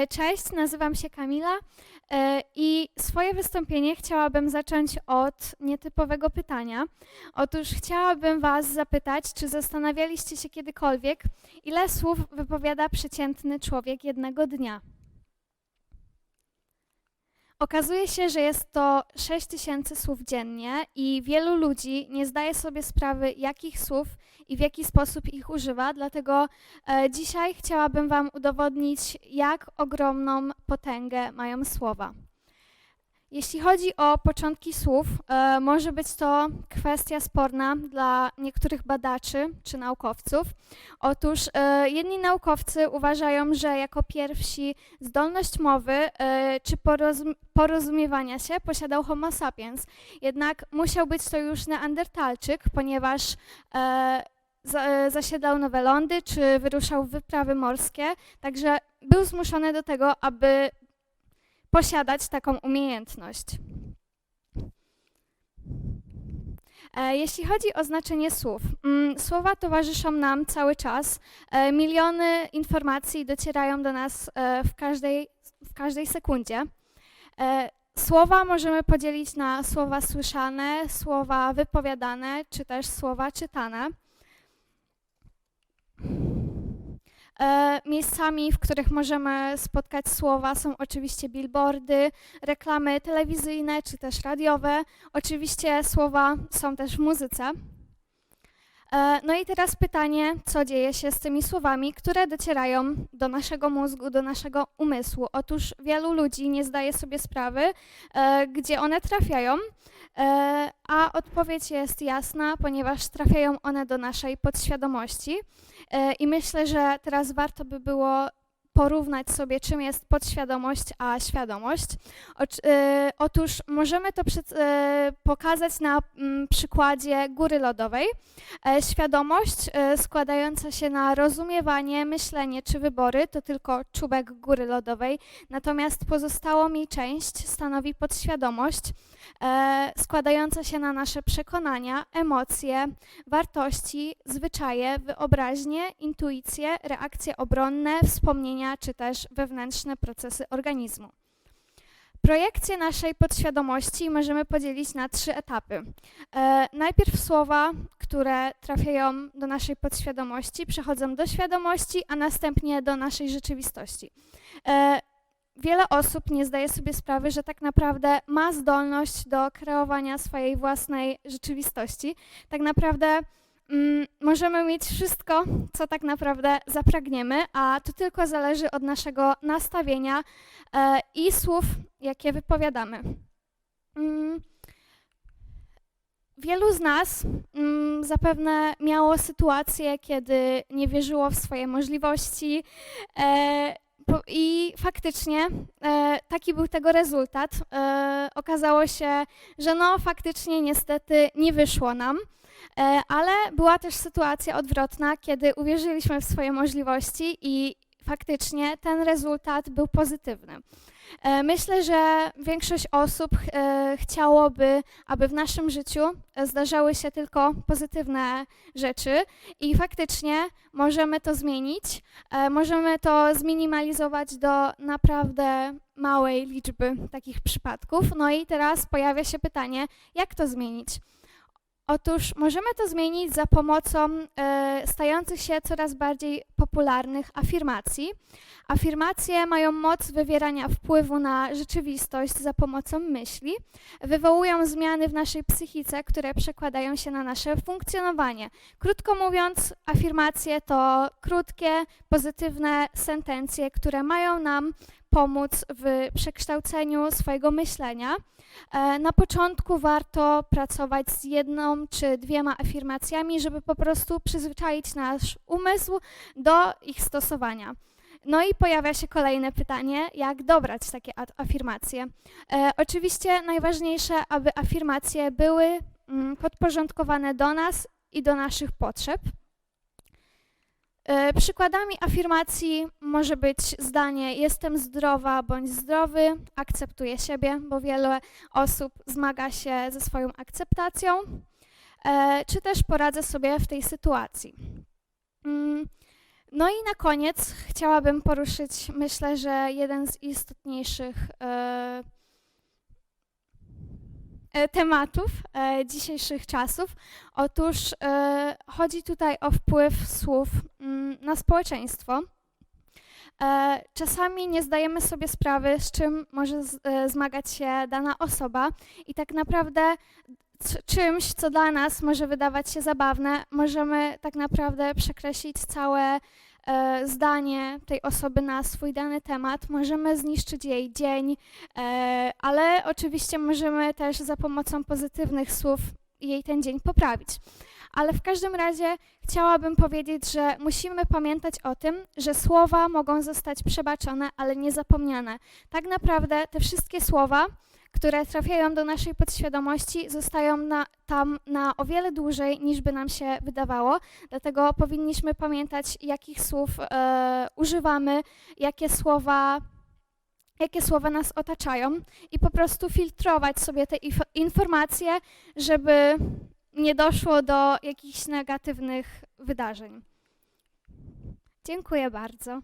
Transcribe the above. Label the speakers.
Speaker 1: Cześć, nazywam się Kamila i swoje wystąpienie chciałabym zacząć od nietypowego pytania. Otóż chciałabym Was zapytać, czy zastanawialiście się kiedykolwiek, ile słów wypowiada przeciętny człowiek jednego dnia? Okazuje się, że jest to 6000 słów dziennie i wielu ludzi nie zdaje sobie sprawy, jakich słów i w jaki sposób ich używa, dlatego dzisiaj chciałabym Wam udowodnić, jak ogromną potęgę mają słowa. Jeśli chodzi o początki słów, może być to kwestia sporna dla niektórych badaczy czy naukowców. Otóż jedni naukowcy uważają, że jako pierwsi zdolność mowy czy porozumiewania się posiadał Homo sapiens. Jednak musiał być to już Neandertalczyk, ponieważ zasiedlał nowe lądy czy wyruszał w wyprawy morskie, także był zmuszony do tego, aby posiadać taką umiejętność. Jeśli chodzi o znaczenie słów, słowa towarzyszą nam cały czas. Miliony informacji docierają do nas w każdej sekundzie. Słowa możemy podzielić na słowa słyszane, słowa wypowiadane, czy też słowa czytane. Miejscami, w których możemy spotkać słowa, są oczywiście billboardy, reklamy telewizyjne czy też radiowe. Oczywiście słowa są też w muzyce. No i teraz pytanie, co dzieje się z tymi słowami, które docierają do naszego mózgu, do naszego umysłu. Otóż wielu ludzi nie zdaje sobie sprawy, gdzie one trafiają, a odpowiedź jest jasna, ponieważ trafiają one do naszej podświadomości. I myślę, że teraz warto by było porównać sobie, czym jest podświadomość a świadomość. Otóż możemy to pokazać na przykładzie góry lodowej. Świadomość składająca się na rozumiewanie, myślenie czy wybory to tylko czubek góry lodowej, natomiast pozostałą jej część stanowi podświadomość, składająca się na nasze przekonania, emocje, wartości, zwyczaje, wyobraźnię, intuicje, reakcje obronne, wspomnienia czy też wewnętrzne procesy organizmu. Projekcję naszej podświadomości możemy podzielić na 3 etapy. Najpierw słowa, które trafiają do naszej podświadomości, przechodzą do świadomości, a następnie do naszej rzeczywistości. Wiele osób nie zdaje sobie sprawy, że tak naprawdę ma zdolność do kreowania swojej własnej rzeczywistości. Tak naprawdę możemy mieć wszystko, co tak naprawdę zapragniemy, a to tylko zależy od naszego nastawienia i słów, jakie wypowiadamy. Wielu z nas zapewne miało sytuację, kiedy nie wierzyło w swoje możliwości i faktycznie taki był tego rezultat. Okazało się, że no faktycznie niestety nie wyszło nam. Ale była też sytuacja odwrotna, kiedy uwierzyliśmy w swoje możliwości i faktycznie ten rezultat był pozytywny. Myślę, że większość osób chciałoby, aby w naszym życiu zdarzały się tylko pozytywne rzeczy i faktycznie możemy to zmienić, możemy to zminimalizować do naprawdę małej liczby takich przypadków. No i teraz pojawia się pytanie, jak to zmienić? Otóż możemy to zmienić za pomocą stających się coraz bardziej popularnych afirmacji. Afirmacje mają moc wywierania wpływu na rzeczywistość za pomocą myśli, wywołują zmiany w naszej psychice, które przekładają się na nasze funkcjonowanie. Krótko mówiąc, afirmacje to krótkie, pozytywne sentencje, które mają nam pomóc w przekształceniu swojego myślenia. Na początku warto pracować z 1 czy 2 afirmacjami, żeby po prostu przyzwyczaić nasz umysł do ich stosowania. No i pojawia się kolejne pytanie, jak dobrać takie afirmacje. Oczywiście najważniejsze, aby afirmacje były podporządkowane do nas i do naszych potrzeb. Przykładami afirmacji może być zdanie jestem zdrowa bądź zdrowy, akceptuję siebie, bo wiele osób zmaga się ze swoją akceptacją, czy też poradzę sobie w tej sytuacji. No i na koniec chciałabym poruszyć, myślę, że jeden z istotniejszych tematów dzisiejszych czasów. Otóż chodzi tutaj o wpływ słów na społeczeństwo. Czasami nie zdajemy sobie sprawy, z czym może zmagać się dana osoba i tak naprawdę czymś, co dla nas może wydawać się zabawne, możemy tak naprawdę przekreślić całe zdanie tej osoby na swój dany temat, możemy zniszczyć jej dzień, ale oczywiście możemy też za pomocą pozytywnych słów jej ten dzień poprawić. Ale w każdym razie chciałabym powiedzieć, że musimy pamiętać o tym, że słowa mogą zostać przebaczone, ale nie zapomniane. Tak naprawdę te wszystkie słowa, które trafiają do naszej podświadomości, zostają tam na o wiele dłużej, niż by nam się wydawało. Dlatego powinniśmy pamiętać, jakich słów używamy, jakie słowa nas otaczają i po prostu filtrować sobie te informacje, żeby nie doszło do jakichś negatywnych wydarzeń. Dziękuję bardzo.